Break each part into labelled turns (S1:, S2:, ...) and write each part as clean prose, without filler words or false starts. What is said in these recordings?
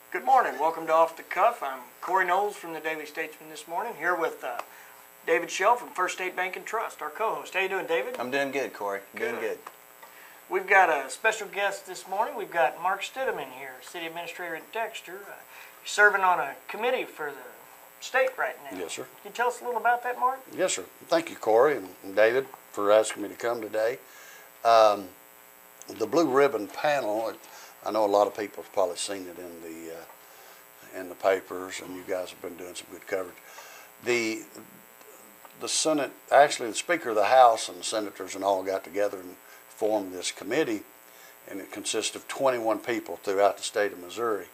S1: Good morning. Welcome to Off the Cuff. I'm Corey Knowles from the Daily Statesman this morning, here with David Shell from First State Bank and Trust, our co-host. How you doing, David?
S2: I'm doing good, Corey. Doing good.
S1: We've got a special guest this morning. We've got Mark Stidham here, City Administrator at Dexter, serving on a committee for the state right now.
S3: Yes, sir.
S1: Can you tell us a little about that, Mark?
S3: Yes, sir. Thank you, Corey and David, for asking me to come today. The Blue Ribbon Panel, I know a lot of people have probably seen it in the papers, and you guys have been doing some good coverage. The Senate, actually the Speaker of the House and the senators and all got together and formed this committee, and it consists of 21 people throughout the state of Missouri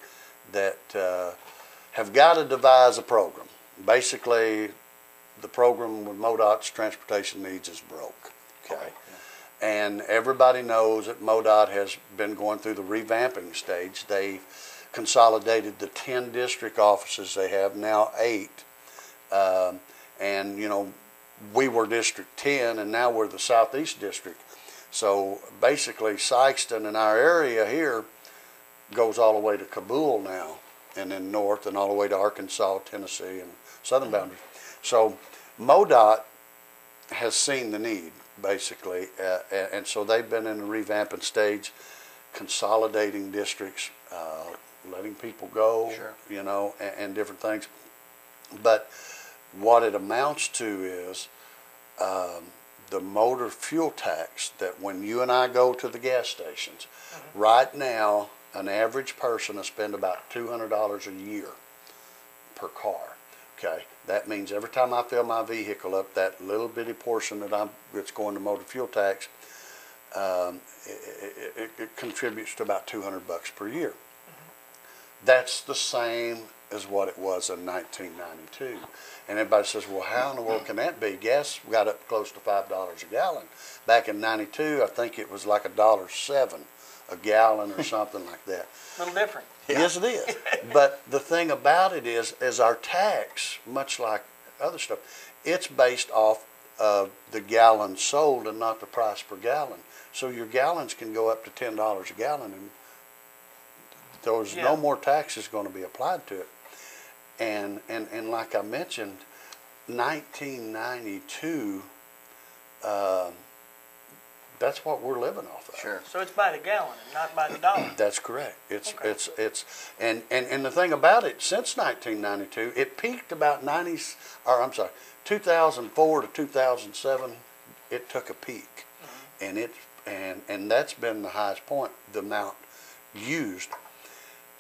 S3: that have got to devise a program. Basically, the program with MoDOT's transportation needs is broke. Okay. And everybody knows that MoDOT has been going through the revamping stage. They consolidated the 10 district offices. They have now 8. And, you know, we were District 10, and now we're the Southeast District. So basically, Sikeston in our area here goes all the way to Kabul now, and then north, and all the way to Arkansas, Tennessee, and southern boundaries. So MoDOT has seen the need, basically, and so they've been in the revamping stage, consolidating districts, letting people go,
S2: Sure.
S3: you know, and different things. But what it amounts to is the motor fuel tax that when you and I go to the gas stations, right now, an average person will spend about $200 a year per car. Okay, that means every time I fill my vehicle up, that little bitty portion that's going to motor fuel tax, it contributes to about $200 per year. That's the same as what it was in 1992. And everybody says, well, how in the world can that be? Gas got up close to $5 a gallon. Back in 92, I think it was like $1.07 a gallon or something like that.
S1: A little different.
S3: Yeah. Yes, it is. But the thing about it is our tax, much like other stuff, it's based off of the gallons sold and not the price per gallon. So your gallons can go up to $10 a gallon, and there's no more taxes going to be applied to it. And like I mentioned, 1992, that's what we're living off of.
S2: Sure.
S1: So it's by the gallon and not by the dollar.
S3: That's correct. It's
S1: Okay.
S3: And the thing about it, since 1992, it peaked about 2004 to 2007. It took a peak, and that's been the highest point. The amount used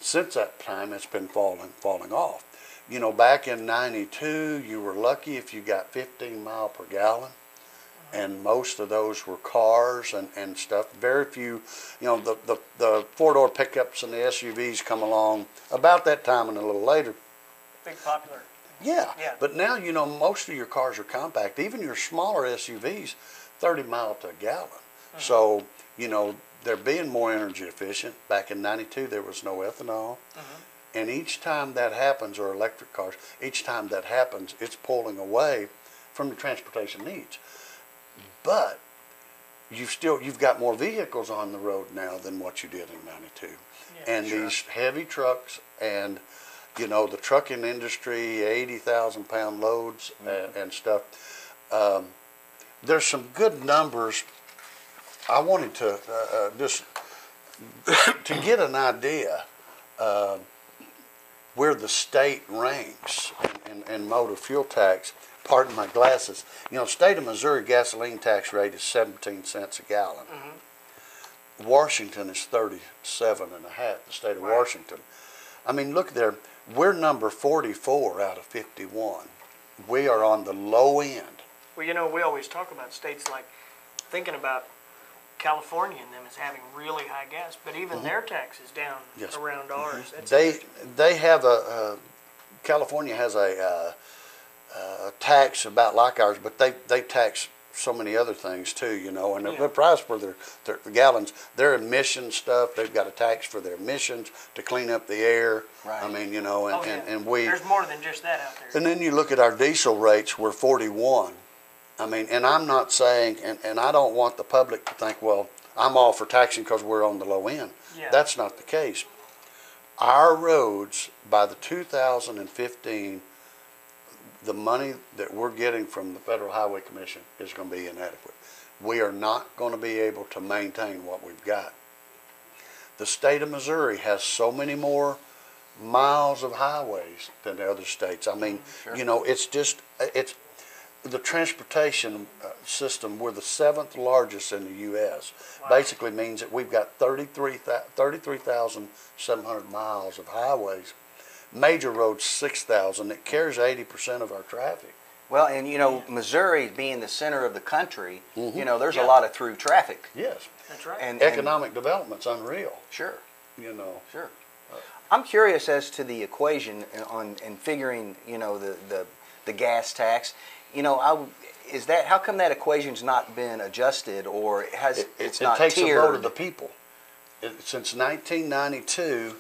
S3: since that time, it's been falling off. You know, back in 92, you were lucky if you got 15 miles per gallon. And most of those were cars and stuff. Very few, you know, the four-door pickups and the SUVs come along about that time and a little later.
S1: Big popular.
S3: Yeah.
S1: Yeah.
S3: But now, you know, most of your cars are compact. Even your smaller SUVs, 30 miles to a gallon. So, you know, they're being more energy efficient. Back in 92, there was no ethanol. And each time that happens, or electric cars, each time that happens, it's pulling away from the transportation needs. But you've got more vehicles on the road now than what you did in 92.
S1: Yeah,
S3: and
S1: sure.
S3: These heavy trucks and, you know, the trucking industry, 80,000-pound loads and stuff. There's some good numbers. I wanted to just to get an idea where the state ranks in motor fuel tax. Pardon my glasses. You know, state of Missouri gasoline tax rate is 17 cents a gallon. Washington is 37.5. The state of Washington. I mean, look there. We're number 44 out of 51. We are on the low end.
S1: Well, you know, we always talk about states like thinking about California and them as having really high gas, but even their tax is down around ours. That's
S3: They have California has a tax about like ours, but they tax so many other things too, you know, and the price for their gallons, their emission stuff, they've got a tax for their emissions to clean up the air.
S2: Right.
S3: I mean, you know, and we...
S1: There's more than just that out there.
S3: And then you look at our diesel rates, we're 41. I mean, and I'm not saying, and I don't want the public to think, well, I'm all for taxing because we're on the low end.
S1: Yeah.
S3: That's not the case. our roads, by the 2015, the money that we're getting from the Federal Highway Commission is going to be inadequate. We are not going to be able to maintain what we've got. The state of Missouri has so many more miles of highways than the other states. I mean,
S2: Sure.
S3: you know, it's the transportation system. We're the 7th largest in the U.S.
S1: Wow.
S3: Basically means that we've got 33,700 miles of highways. Major roads 6,000. It carries 80% of our traffic.
S2: Well, and you know, Missouri being the center of the country, you know, there's
S1: Yeah.
S2: a lot of through traffic.
S3: Yes.
S1: That's right.
S2: And
S3: Economic development's unreal.
S2: sure,
S3: You know.
S2: sure. I'm curious as to the equation on and figuring, you know, the gas tax. You know, is that how come that equation's not been adjusted or it's not
S3: it takes
S2: tiered?
S3: a vote of the people. Since 1992,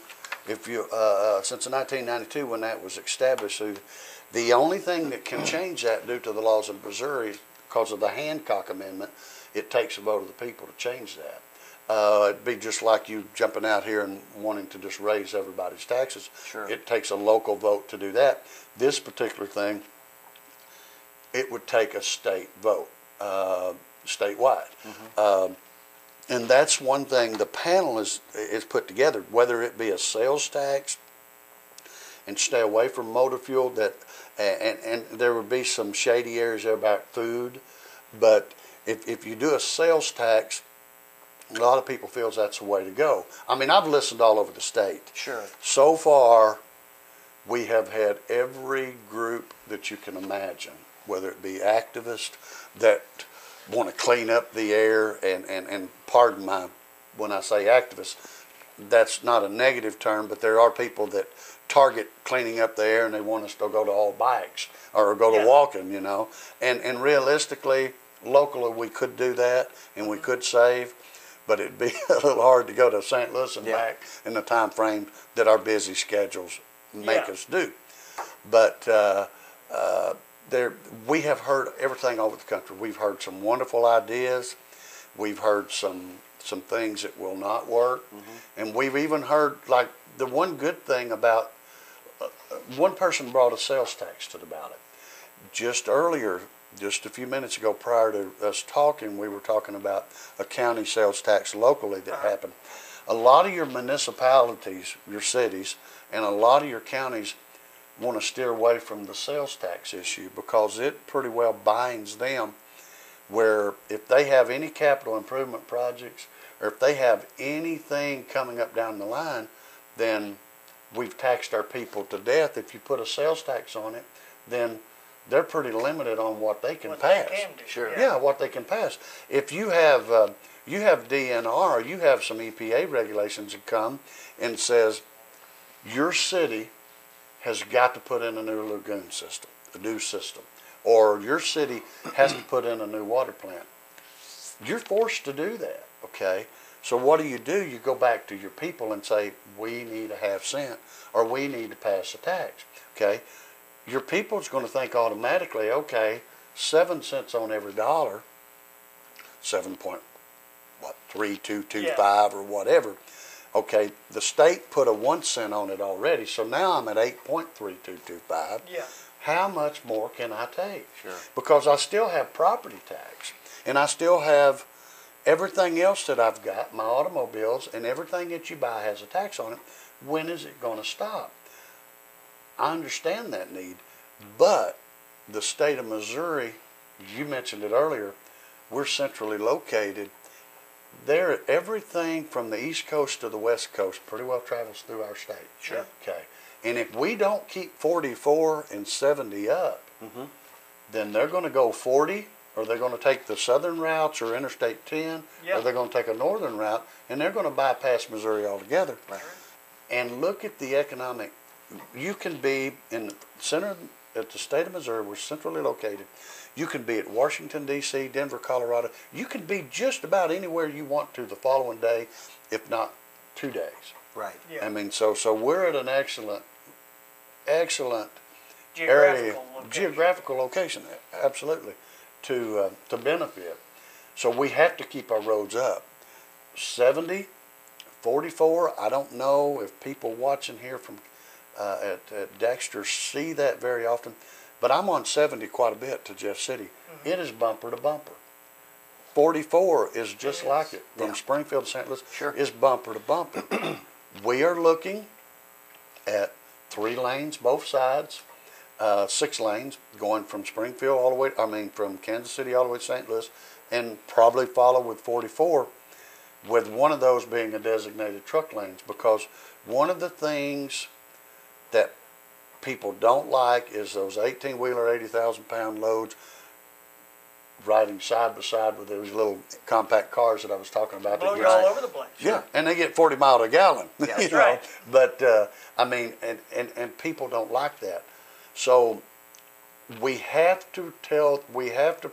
S3: since 1992 when that was established, the only thing that can change that due to the laws of Missouri, because of the Hancock Amendment, it takes a vote of the people to change that. It'd be just like you jumping out here and wanting to just raise everybody's taxes.
S2: Sure.
S3: It takes a local vote to do that. This particular thing, it would take a state vote, statewide. And that's one thing the panel is put together, whether it be a sales tax and stay away from motor fuel, and there would be some shady areas there about food, but if you do a sales tax, a lot of people feels that's the way to go. I mean, I've listened all over the state.
S2: Sure.
S3: So far, we have had every group that you can imagine, whether it be activists that want to clean up the air, and pardon my, when I say activists, that's not a negative term, but there are people that target cleaning up the air and they want us to go to all bikes or go to
S1: Yeah.
S3: walking, you know. And realistically, locally we could do that and we could save, but it'd be a little hard to go to St. Louis and
S2: Yeah.
S3: back in the time frame that our busy schedules make
S1: Yeah.
S3: us do. But we have heard everything over the country. We've heard some wonderful ideas. We've heard some things that will not work. And we've even heard, like, the one good thing about, one person brought a sales tax to the ballot. Just earlier, just a few minutes ago prior to us talking, we were talking about a county sales tax locally that happened. A lot of your municipalities, your cities, and a lot of your counties want to steer away from the sales tax issue because it pretty well binds them, where if they have any capital improvement projects or if they have anything coming up down the line, then we've taxed our people to death. If you put a sales tax on it, then they're pretty limited on what they can
S1: What
S3: pass.
S1: they can do.
S2: Sure.
S3: Yeah, what they can pass. If you have DNR, you have some EPA regulations that come and says your city has got to put in a new lagoon system, a new system, or your city has to put in a new water plant. You're forced to do that, okay? So what do? You go back to your people and say, we need a half cent, or we need to pass a tax, okay? Your people's going to think automatically, okay, 7 cents on every dollar, 7.3225 or whatever. Okay, the state put a 1 cent on it already, so now I'm at 8.3225.
S1: Yeah.
S3: How much more can I take?
S2: Sure.
S3: Because I still have property tax, and I still have everything else that I've got, my automobiles, and everything that you buy has a tax on it. When is it going to stop? I understand that need, but the state of Missouri, you mentioned it earlier, we're centrally located. There, everything from the East Coast to the West Coast pretty well travels through our state.
S1: Sure.
S3: Okay. And if we don't keep 44 and 70 up, then they're going to go 40, or they're going to take the southern routes or Interstate 10,
S1: Yeah.
S3: or they're going to take a northern route, and they're going to bypass Missouri altogether.
S2: Right.
S3: And look at the economic. You can be in the center, at the state of Missouri, we're centrally located. You can be at Washington, D.C., Denver, Colorado. You can be just about anywhere you want to the following day, if not 2 days.
S2: Right.
S1: Yeah.
S3: I mean, so we're at an excellent area,
S1: Geographical location.
S3: geographical location, absolutely, to benefit. So we have to keep our roads up. 70, 44, I don't know if people watching here from at Dexter see that very often, but I'm on 70 quite a bit to Jeff City. It is bumper to bumper. 44 is just like it. From Springfield to St. Louis is bumper to bumper. We are looking at 3 lanes both sides, 6 lanes going from Springfield all the way, from Kansas City all the way to St. Louis, and probably follow with 44, with one of those being a designated truck lanes, because one of the things that people don't like is those 18-wheeler, 80,000-pound loads riding side by side with those little compact cars that I was talking about.
S1: Blow you all over the place.
S3: Yeah, and they get 40 miles a gallon.
S1: Yeah, that's right.
S3: But and people don't like that. So we have to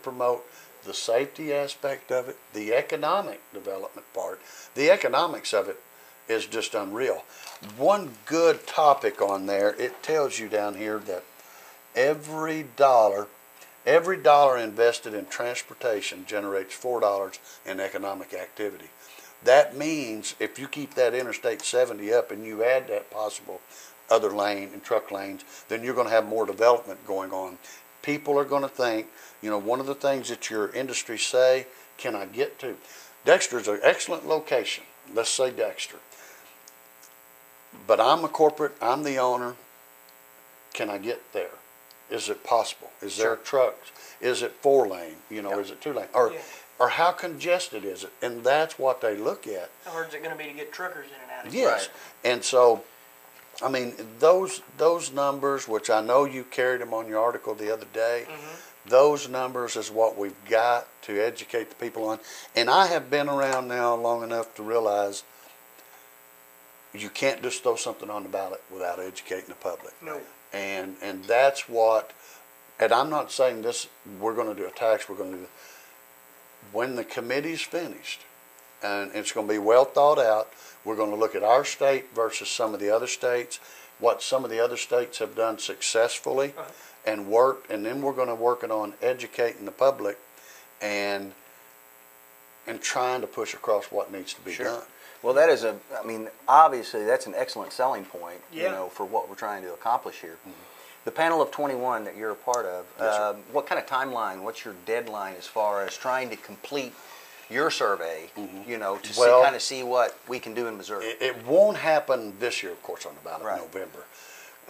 S3: promote the safety aspect of it, the economic development part. The economics of it is just unreal. One good topic on there, it tells you down here that every dollar invested in transportation generates $4 in economic activity. That means if you keep that Interstate 70 up and you add that possible other lane and truck lanes, then you're going to have more development going on. People are going to think, one of the things that your industry say, can I get to? Dexter's an excellent location. Let's say Dexter. But I'm a corporate, I'm the owner. Can I get there? Is it possible? Is there trucks? Is it 4-lane? Is it 2-lane? Or how congested is it? And that's what they look at.
S1: How hard is it going to be to get truckers in and out of
S3: here? Yes. Right. And so, those numbers, which I know you carried them on your article the other day, those numbers is what we've got to educate the people on. And I have been around now long enough to realize you can't just throw something on the ballot without educating the public.
S1: No.
S3: And that's what, and I'm not saying this, we're going to do a tax, we're going to do, when the committee's finished, and it's going to be well thought out, we're going to look at our state versus some of the other states, what some of the other states have done successfully and worked, and then we're going to work it on educating the public and trying to push across what needs to be done.
S2: Well, that is obviously that's an excellent selling point, for what we're trying to accomplish here. The panel of 21 that you're a part of, what kind of timeline, what's your deadline as far as trying to complete your survey, to see what we can do in Missouri?
S3: It won't happen this year, of course, on the ballot in November.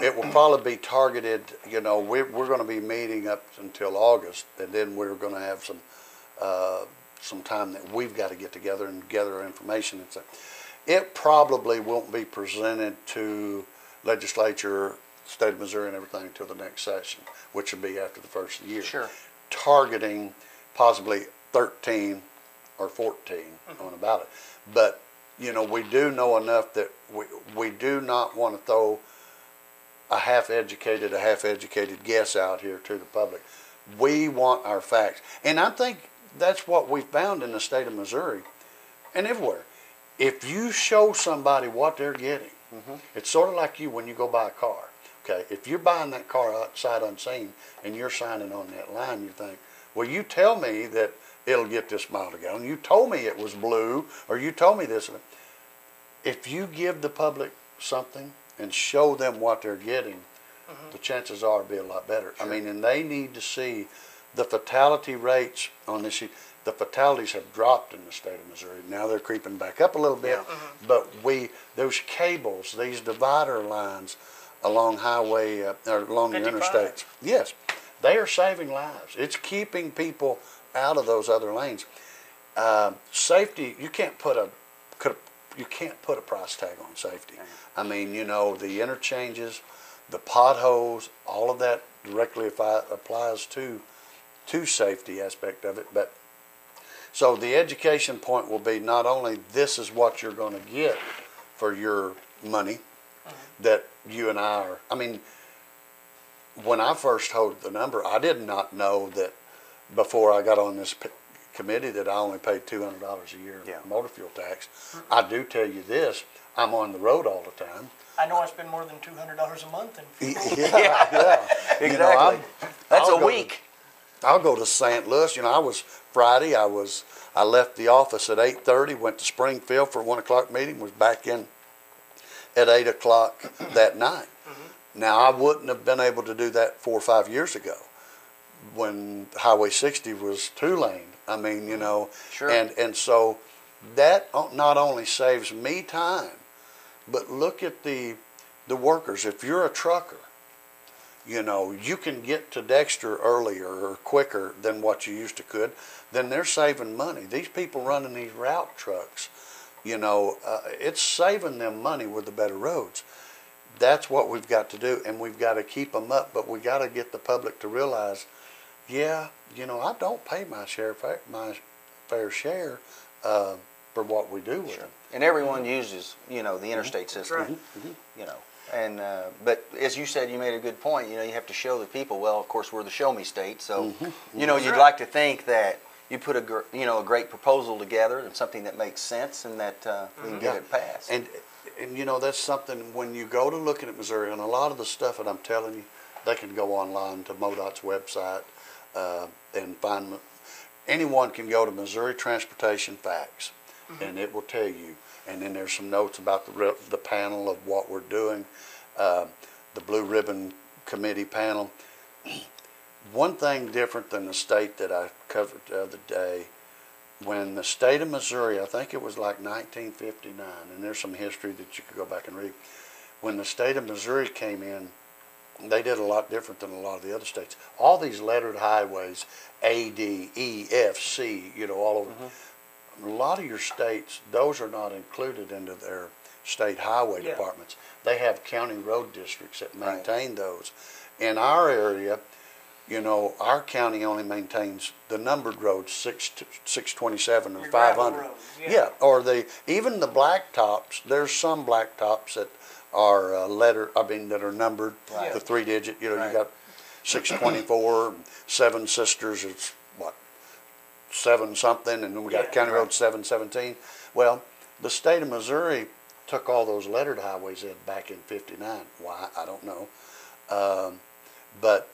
S3: It will probably be targeted, we're going to be meeting up until August, and then we're going to have some time that we've got to get together and gather information and stuff. It probably won't be presented to legislature, state of Missouri and everything until the next session, which will be after the first of the year.
S2: Sure.
S3: Targeting possibly 13 or 14 on the ballot. But, we do know enough that we do not want to throw a half-educated guess out here to the public. We want our facts. And I think that's what we found in the state of Missouri and everywhere. If you show somebody what they're getting, it's sort of like you when you go buy a car. Okay, if you're buying that car outside unseen and you're signing on that line, you think, well, you tell me that it'll get this mile a gallon. You told me it was blue, or you told me this. If you give the public something and show them what they're getting, the chances are it'll be a lot better. Sure. And they need to see the fatality rates on this. The fatalities have dropped in the state of Missouri. Now they're creeping back up a little bit. But those cables, these divider lines along highway, or along 55. The interstates, yes, they are saving lives. It's keeping people out of those other lanes. Safety, you can't put a price tag on safety. The interchanges, the potholes, all of that directly applies to safety aspect of it. But so the education point will be not only this is what you're going to get for your money that you and I are. When I first heard the number, I did not know that before I got on this committee that I only paid $200 a year motor fuel tax. I do tell you this, I'm on the road all the time.
S1: I know I spend more than $200 a month in fuel.
S2: Exactly. That's a week.
S3: I'll go to St. Louis. You know, I left the office at 8:30, went to Springfield for a 1 o'clock meeting, was back in at 8 o'clock that night. Now, I wouldn't have been able to do that 4 or 5 years ago when Highway 60 was 2-lane. I mean, you know,
S2: Sure.
S3: and so that not only saves me time, but look at the workers. If you're a trucker, you know, you can get to Dexter earlier or quicker than what you used to could, then they're saving money. These people running these route trucks, you know, it's saving them money with the better roads. That's what we've got to do, and we've got to keep them up, but we got to get the public to realize, yeah, you know, I don't pay my fair share for what we do with them.
S2: And everyone uses, you know, the interstate system.
S1: right.
S2: You know, and but as you said, you made a good point. You know, you have to show the people. Well, of course, we're the show me state, so you know, you'd like to think that you put a great proposal together and something that makes sense, and that we can get it passed.
S3: And you know, that's something when you go to looking at Missouri, and a lot of the stuff that I'm telling you, they can go online to MoDOT's website and find. Anyone can go to Missouri Transportation Facts, and it will tell you. And then there's some notes about the panel of what we're doing, the Blue Ribbon Committee panel. One thing different than the state that I covered the other day, when the state of Missouri, I think it was like 1959, and there's some history that you could go back and read. When the state of Missouri came in, they did a lot different than a lot of the other states. All these lettered highways, A, D, E, F, C, you know, all over. A lot of your states, those are not included into their state highway departments. They have county road districts that maintain those. In our area, you know, our county only maintains the numbered roads, 627 and
S1: Your
S3: 500.
S1: gravel roads,
S3: Yeah, or even the blacktops. There's some blacktops that are that are numbered,
S2: Right.
S3: the 3-digit. You know,
S2: Right.
S3: you got 624, and Seven Sisters. It's what, 7 something, and then we got County Road 717. Well, the state of Missouri took all those lettered highways in back in '59. Why, I don't know. But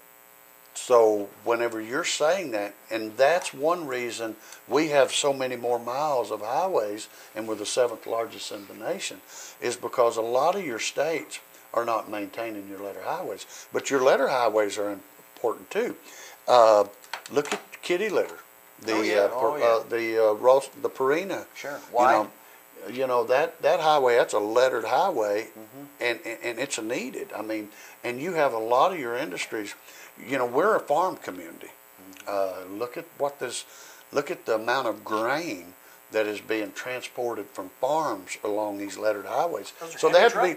S3: so whenever you're saying that, and that's one reason we have so many more miles of highways, and we're the 7th largest in the nation, is because a lot of your states are not maintaining your letter highways. But your letter highways are important too. Look at kitty litter. The Purina.
S2: Sure. Why?
S3: You know that highway. That's a lettered highway, and it's needed. I mean, and you have a lot of your industries. You know, we're a farm community. Look at the amount of grain that is being transported from farms along these lettered highways.
S1: So
S3: they have to be,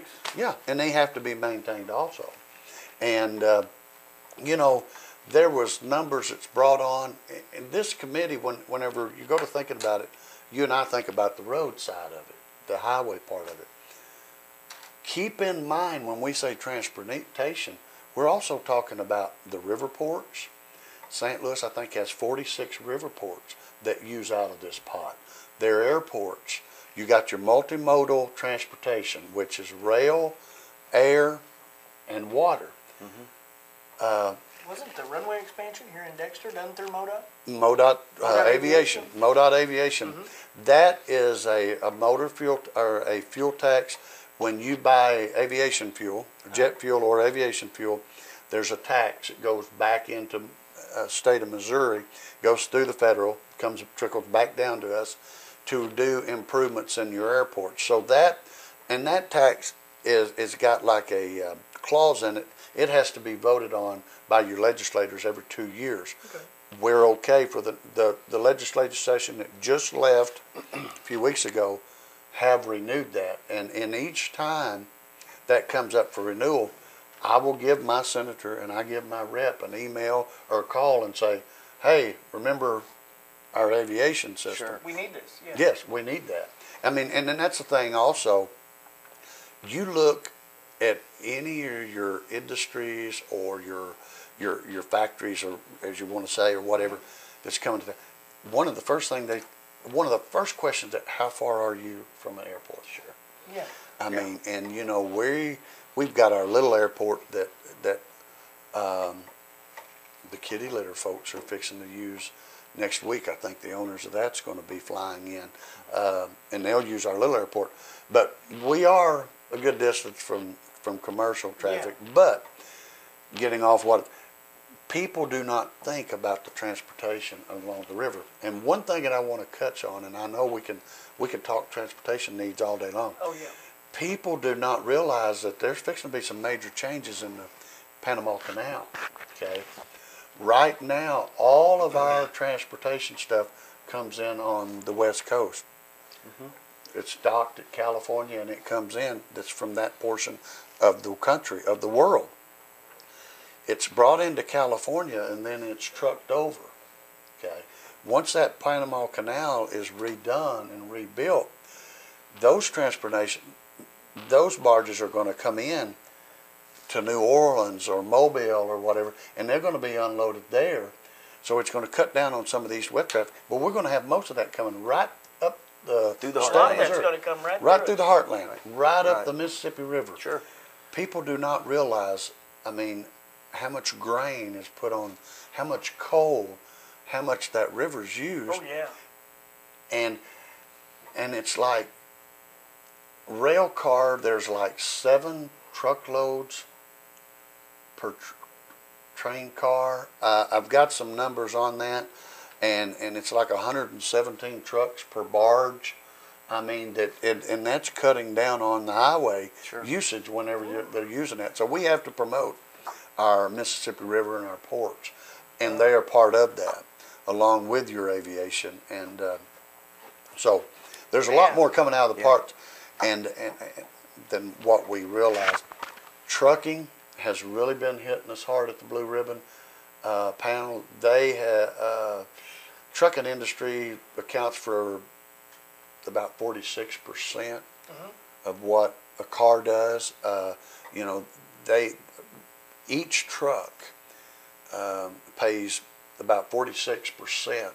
S3: and they have to be maintained also. And you know, there was numbers that's brought on in this committee. Whenever you go to thinking about it, you and I think about the road side of it, the highway part of it. Keep in mind when we say transportation, we're also talking about the river ports. St. Louis, I think, has 46 river ports that use out of this pot. Their airports. You got your multimodal transportation, which is rail, air, and water.
S1: Wasn't the runway expansion here in Dexter done through MoDOT?
S3: MoDOT Aviation. MoDOT Aviation. That is a motor fuel or a fuel tax. When you buy aviation fuel, jet fuel or aviation fuel, there's a tax that goes back into state of Missouri, goes through the federal, trickles back down to us to do improvements in your airport. So that tax is got like a clause in it. It has to be voted on by your legislators every 2 years.
S1: Okay.
S3: We're okay for the legislative session that just left a few weeks ago have renewed that. And in each time that comes up for renewal, I will give my senator and I give my rep an email or a call and say, hey, remember our aviation system?
S1: Sure. We need this. Yeah.
S3: Yes, we need that. I mean, and then that's the thing also. You look at any of your industries or your factories, or as you want to say, or whatever that's coming to that. One of the first questions that how far are you from an airport? Sure.
S1: Yeah.
S3: I mean, and you know, we've got our little airport that the kitty litter folks are fixing to use next week. I think the owners of that's going to be flying in, and they'll use our little airport. But we are a good distance from commercial traffic.
S1: Yeah.
S3: But getting off what people do not think about the transportation along the river. And one thing that I want to touch on, and I know we can talk transportation needs all day long.
S1: Oh, yeah.
S3: People do not realize that there's fixing to be some major changes in the Panama Canal. Okay, right now all of our transportation stuff comes in on the West Coast. It's docked at California and it comes in. That's from that portion of the country, of the world. It's brought into California and then it's trucked over. Okay, once that Panama Canal is redone and rebuilt, those barges are going to come in to New Orleans or Mobile or whatever, and they're going to be unloaded there. So it's going to cut down on some of these wet traffic, but we're going to have most of that coming right up
S2: Through the
S1: A
S3: state
S1: lot
S3: of
S1: of that's
S3: Missouri.
S1: going to come right
S3: Right
S1: through
S3: through
S1: it.
S3: the heartland, right up
S2: Right.
S3: the Mississippi River.
S2: Sure.
S3: People do not realize, I mean, how much grain is put on, how much coal, how much that river's used.
S1: Oh, yeah.
S3: And it's like rail car, there's like 7 truckloads per train car. I've got some numbers on that, and it's like 117 trucks per barge. I mean, and that's cutting down on the highway
S2: Sure.
S3: usage whenever they're using that. So we have to promote our Mississippi River and our ports, and they are part of that, along with your aviation. And so there's a lot
S1: Yeah.
S3: more coming out of the
S2: Yeah.
S3: parts and than what we realized. Trucking has really been hitting us hard at the Blue Ribbon panel. Trucking industry accounts for about 46% of what a car does. You know, each truck pays about 46%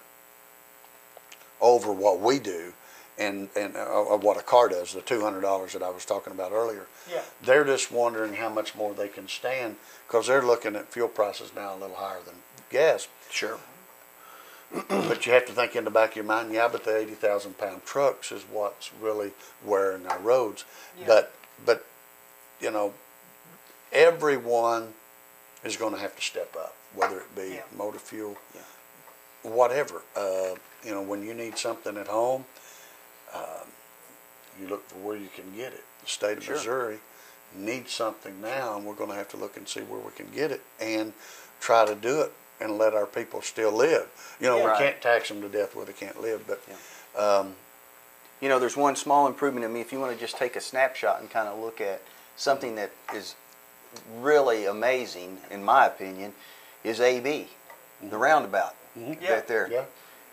S3: over what we do, and of what a car does, the $200 that I was talking about earlier.
S1: Yeah.
S3: They're just wondering how much more they can stand, because they're looking at fuel prices now a little higher than gas.
S2: Sure.
S3: But you have to think in the back of your mind, yeah, but the 80,000-pound trucks is what's really wearing our roads.
S1: Yeah.
S3: But you know, everyone is going to have to step up, whether it be
S1: Yeah.
S3: motor fuel,
S2: Yeah.
S3: whatever. You know, when you need something at home, you look for where you can get it. The state of
S2: Sure.
S3: Missouri needs something now, and we're going to have to look and see where we can get it and try to do it and let our people still live. You know,
S1: Yeah.
S3: we
S2: Right.
S3: can't tax them to death where they can't live, but
S2: You know, there's one small improvement. I mean, if you want to just take a snapshot and kind of look at something that is really amazing, in my opinion, is AB, the roundabout
S1: Yeah.
S2: right there.
S3: yeah.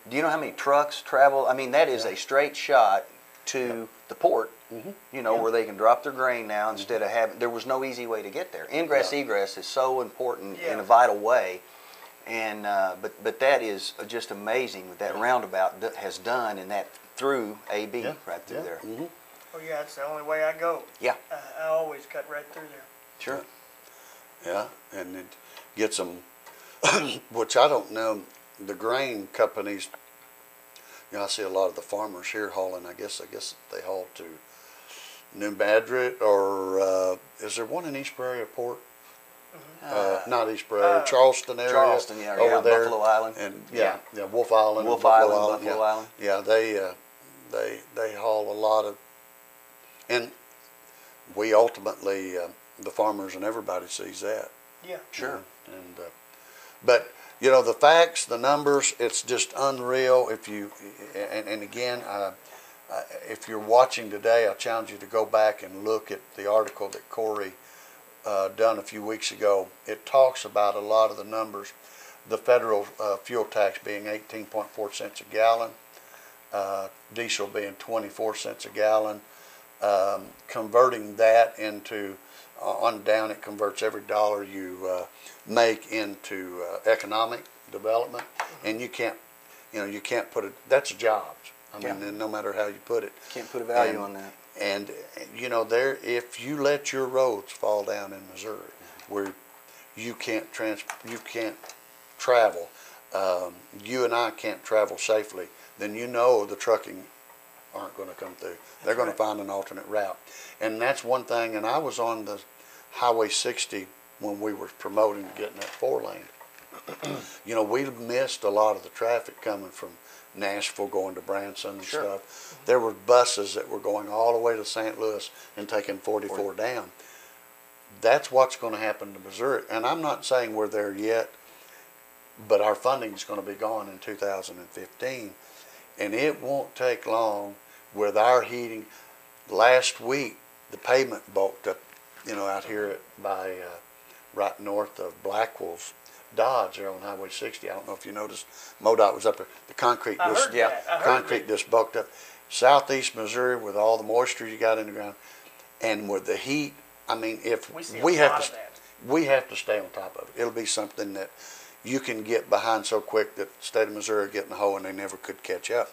S2: Do you know how many trucks travel? I mean, that is
S3: Yeah.
S2: a straight shot to the port, you know,
S1: Yeah.
S2: where they can drop their grain now instead of having, there was no easy way to get there. Ingress,
S3: Yeah.
S2: egress is so important in
S1: Yeah.
S2: a vital way. And, but that is just amazing what that roundabout has done, and that through AB,
S3: Yeah.
S2: right through
S3: Yeah.
S2: there.
S3: Mhm.
S1: Oh, yeah, it's the only way I go.
S2: Yeah.
S1: I always cut right through there.
S2: Sure.
S3: Yeah, and it gets them, which I don't know, the grain companies, you know, I see a lot of the farmers here hauling, I guess they haul to New Madrid, or is there one in East Prairie Port? Not East Prairie, Charleston area.
S2: Charleston, yeah,
S3: over
S2: yeah,
S3: there.
S2: Buffalo Island.
S3: And
S2: Yeah.
S3: yeah, Wolf Island.
S2: Wolf
S3: and
S2: Island,
S3: Buffalo
S2: Buffalo
S3: yeah.
S2: Island.
S3: Yeah, they haul a lot of, and we ultimately, the farmers and everybody sees that.
S1: Yeah.
S2: Sure.
S3: And but you know, the facts, the numbers, it's just unreal. If you and again, if you're watching today, I challenge you to go back and look at the article that Corey done a few weeks ago. It talks about a lot of the numbers. The federal fuel tax being 18.4 cents a gallon, diesel being 24 cents a gallon. Converting that into on down, it converts every dollar you make into economic development, and you can't put it. That's jobs. I mean,
S2: Yeah.
S3: and no matter how you put it,
S2: Can't put a value
S3: And-
S2: on that.
S3: and you know, if you let your roads fall down in Missouri, where you can't travel, you and I can't travel safely, then you know the trucking aren't going to come through. They're going to find an alternate route. And that's one thing, and I was on the Highway 60 when we were promoting getting that 4-lane. You know, we missed a lot of the traffic coming from Nashville going to Branson and stuff. There were buses that were going all the way to St. Louis and taking 44 down. That's what's going to happen to Missouri. And I'm not saying we're there yet, but our funding is going to be gone in 2015. And it won't take long with our heating. Last week, the pavement bulked up, you know, out here by right north of Blackwell's Dodge there on Highway 60. I don't know if you noticed, MoDOT was up there. The concrete just bulked up. Southeast Missouri, with all the moisture you got in the ground, and with the heat, I mean, if we have to stay on top of it. It'll be something that you can get behind so quick that the state of Missouri get in the hole and they never could catch up.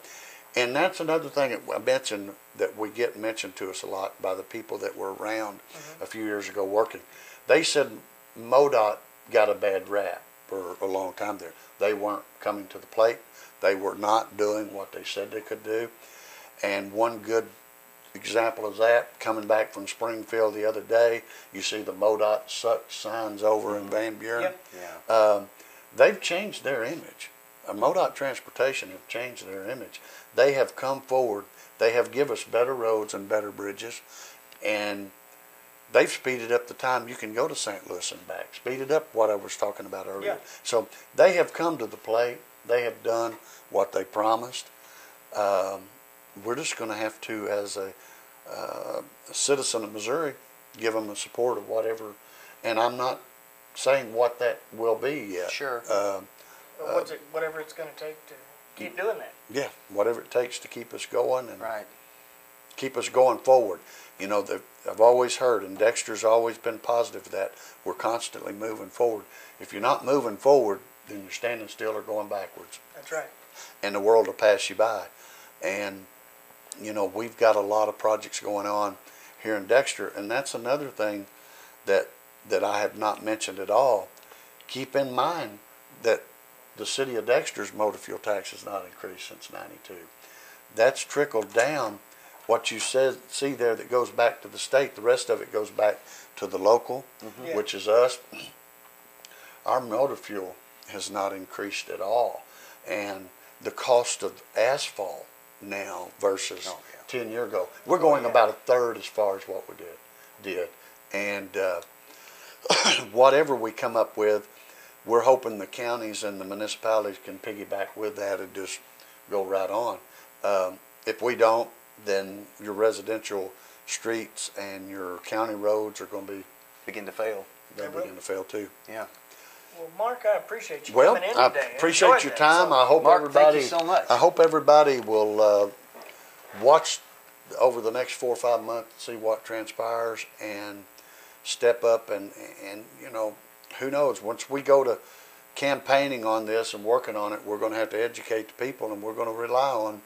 S3: And that's another thing that I mentioned that we get mentioned to us a lot by the people that were around a few years ago working. They said MoDOT got a bad rap for a long time there. They weren't coming to the plate. They were not doing what they said they could do. And one good example of that, coming back from Springfield the other day, you see the MoDOT suck signs over in Van Buren. They've changed their image. MoDOT Transportation have changed their image. They have come forward. They have given us better roads and better bridges, and they've speeded up the time you can go to St. Louis and back. Speeded up what I was talking about earlier. So they have come to the plate. They have done what they promised. We're just going to have to, as a citizen of Missouri, give them the support of whatever. And I'm not saying what that will be yet.
S1: Whatever it's going to take to keep doing that.
S3: Yeah, whatever it takes to keep us going and keep us going forward. You know, I've always heard, and Dexter's always been positive that we're constantly moving forward. If you're not moving forward, then you're standing still or going backwards.
S1: That's right.
S3: And the world will pass you by. And, you know, we've got a lot of projects going on here in Dexter, and that's another thing that I have not mentioned at all. Keep in mind that the city of Dexter's motor fuel tax has not increased since '92. That's trickled down. What you see there that goes back to the state, the rest of it goes back to the local, which is us. Our motor fuel has not increased at all. And the cost of asphalt now versus 10 years ago, we're going about a third as far as what we did. And whatever we come up with, we're hoping the counties and the municipalities can piggyback with that and just go right on. If we don't, then your residential streets and your county roads are going to
S2: begin to fail.
S3: They'll begin to fail too.
S2: Yeah.
S1: Well, Mark, I appreciate you coming in today.
S3: I appreciate your time. I hope
S2: Mark,
S3: everybody.
S2: thank you so much.
S3: I hope everybody will watch over the next 4 or 5 months, see what transpires, and step up. And you know, who knows? Once we go to campaigning on this and working on it, we're going to have to educate the people, and we're going to rely on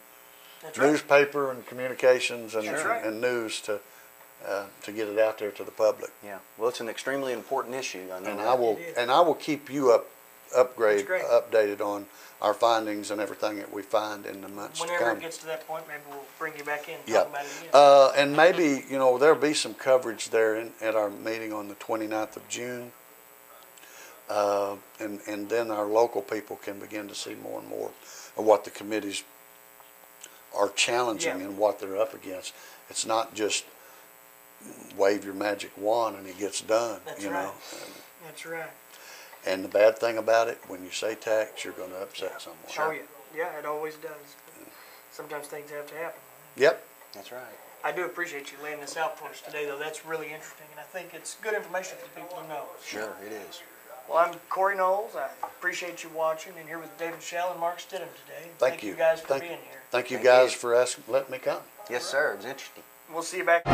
S3: newspaper and communications and news to get it out there to the public.
S2: Yeah. Well, it's an extremely important issue. I know.
S3: And I will keep you updated on our findings and everything that we find in the months to come.
S1: Whenever it gets to that point, maybe we'll bring you back in and talk about it again.
S3: And maybe, you know, there'll be some coverage there at our meeting on the 29th of June. And then our local people can begin to see more and more of what the committees are challenging and what they're up against. It's not just wave your magic wand and it gets done.
S1: That's
S3: you
S1: right.
S3: know.
S1: That's right.
S3: And the bad thing about it, when you say tax, you're going to upset someone.
S1: Oh, yeah, it always does. Sometimes things have to happen.
S3: Yep.
S2: That's right.
S1: I do appreciate you laying this out for us today, though. That's really interesting, and I think it's good information for people to know.
S2: Sure, it is.
S1: Well, I'm Corey Knowles. I appreciate you watching, and here with David Shell and Mark Stidham today.
S3: Thank you
S1: guys for being here.
S3: Thank you guys for letting me come.
S2: Yes, sir. It was interesting.
S1: We'll see you back.